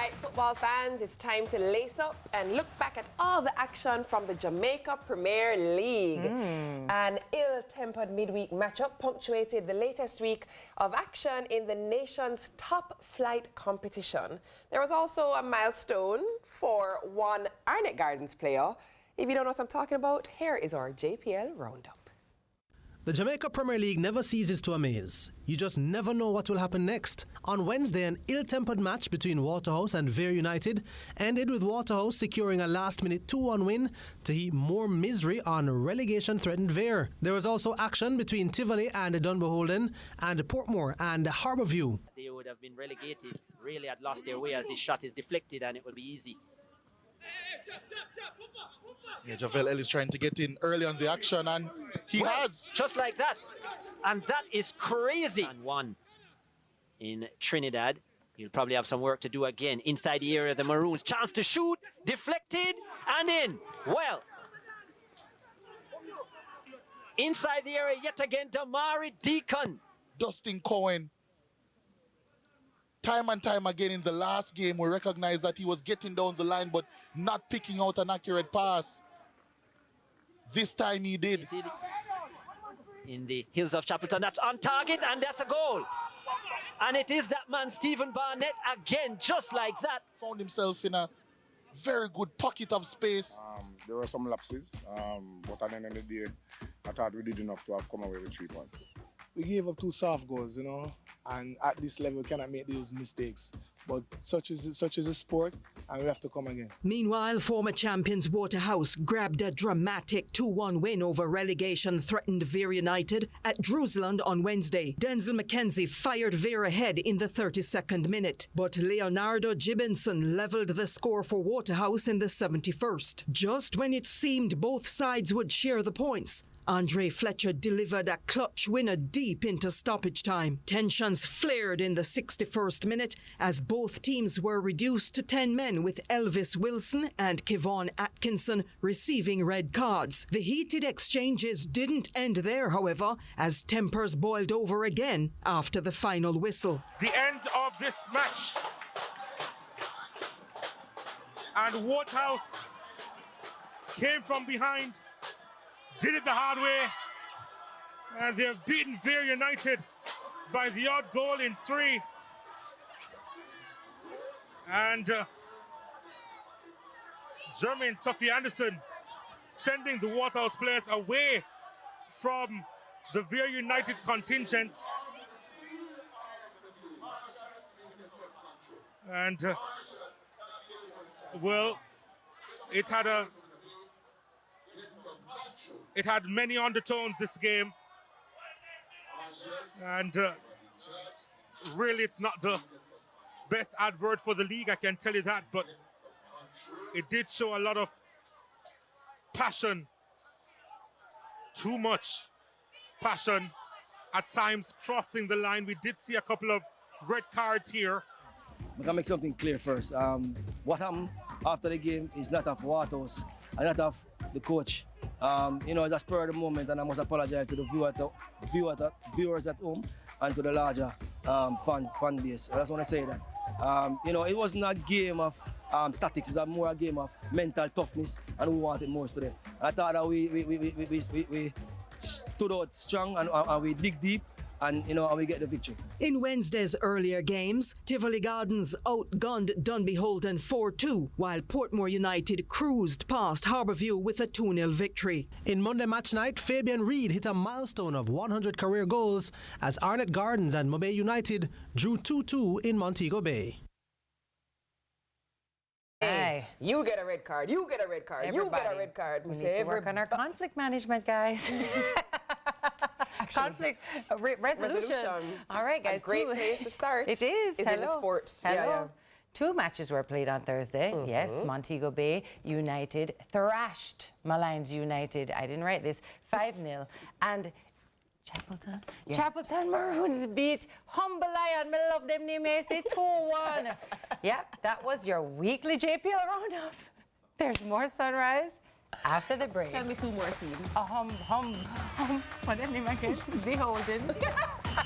right, football fans, it's time to lace up and look back at all the action from the Jamaica Premier League. An ill-tempered midweek matchup punctuated the latest week of action in the nation's top flight competition. There was also a milestone for one Arnett Gardens player. If you don't know what I'm talking about, here is our JPL roundup. The Jamaica Premier League never ceases to amaze. You just never know what will happen next. On Wednesday, an ill-tempered match between Waterhouse and Vere United ended with Waterhouse securing a last-minute 2-1 win to heap more misery on relegation-threatened Vere. There was also action between Tivoli and Dunbeholden and Portmore and Harbourview. They would have been relegated, really had lost their way as this shot is deflected and it would be easy. Yeah, Javel Ellis trying to get in early on the action, and he has. Just like that. And that is crazy. And one in Trinidad. He'll probably have some work to do again. Inside the area, the Maroons. Chance to shoot. Deflected and in. Well. Inside the area yet again, Damari Deacon. Dustin Cohen. Time and time again in the last game, we recognized that he was getting down the line but not picking out an accurate pass. This time he did. In the hills of Chapelton, that's on target and that's a goal. And it is that man, Stephen Barnett, again, just like that. Found himself in a very good pocket of space. There were some lapses, but at the end of the day, I thought we did enough to have come away with 3 points. We gave up 2 soft goals, you know, and at this level we cannot make those mistakes. But such is a sport, and we have to come again. Meanwhile, former champions Waterhouse grabbed a dramatic 2-1 win over relegation-threatened Vere United at Druseland on Wednesday. Denzel McKenzie fired Vere ahead in the 32nd minute, but Leonardo Gibbinson levelled the score for Waterhouse in the 71st. Just when it seemed both sides would share the points, Andre Fletcher delivered a clutch winner deep into stoppage time. Tensions flared in the 61st minute as both teams were reduced to 10 men, with Elvis Wilson and Kevon Atkinson receiving red cards. The heated exchanges didn't end there, however, as tempers boiled over again after the final whistle. The end of this match. And Waterhouse came from behind, did it the hard way, and they have beaten Vere United by the odd goal in 3. And Jermaine Tuffy Anderson sending the Waterhouse players away from the Vere United contingent. And well, it had many undertones, this game, and really it's not the best advert for the league, I can tell you that, but it did show a lot of passion, too much passion, at times crossing the line. We did see a couple of red cards here. I can make something clear first. What happened after the game is not of Waterhouse and not of the coach. You know, it's a spur of the moment, and I must apologize to the viewers at home and to the larger fan base. I just want to say that. You know, it wasn't a game of tactics, it's more a game of mental toughness, and we wanted most today. I thought that we stood out strong and we dig deep, and you know, and we get the victory. In Wednesday's earlier games, Tivoli Gardens outgunned Dunbeholden 4-2, while Portmore United cruised past Harbourview with a 2-0 victory. In Monday match night, Fabian Reid hit a milestone of 100 career goals as Arnett Gardens and Mobay United drew 2-2 in Montego Bay. Hey, you get a red card, you get a red card, Everybody. you get a red card. We need to work on our conflict management, guys. Conflict resolution. All right, guys. A great place to start. It is. In the sport. Hello. Yeah. 2 matches were played on Thursday. Yes, Montego Bay United thrashed Malines United. I didn't write this. 5-0. And Chapelton? Yeah. Chapelton Maroons beat Humble Lion. I love them name. I say 2-1. Yep, that was your weekly JPL roundup. There's more Sunrise after the break. Tell me 2 more teams. What name again? Beholden.